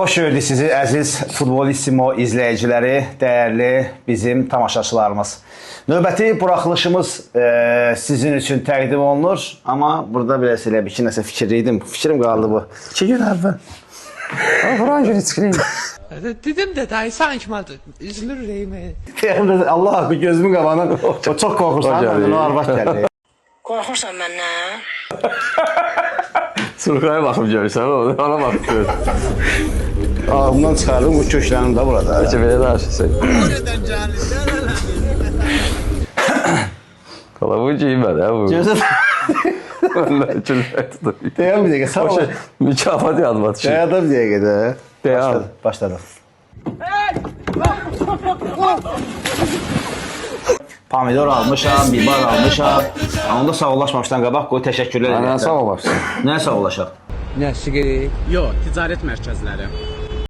Xoş gördük sizi əziz Futbolissimo izləyiciləri, dəyərli bizim tamaşaçılarımız. Növbəti buraxılışımız sizin üçün təqdim olunur. Amma burada biraz elə bir nəsə fikirliydim. Fikrim qaldı bu. 2 gün əvvəl. Orange riskli. Dedim de dayı sanki maldı. Üzülür ürəyimə. Allah bir gözümün qabağına o çox qorxursan. Onu arvad gəldi. Qorxursan məndən? Surxaya baxıb görürsən, ona baxıb gör. Ağımdan çıxardım bu köşlənim də burada. Necə belə danışırsan? Qala bu giymədi, hə bu. Gözüm. Vallahi gülmək tutur. Deyəm bir dəqiqə. Hoş, mükafat yadıma düşür. Deyəm bir dəqiqə də. Deyəm. Başladım. Pomidor almışam, biber almışam. Onda sağollaşmamışdan qabaq qoy təşəkkürlər Ana edirəm. sağ olasın. Nə sağollaşaq? Nəsi gerek? Yox, ticarət mərkəzləri.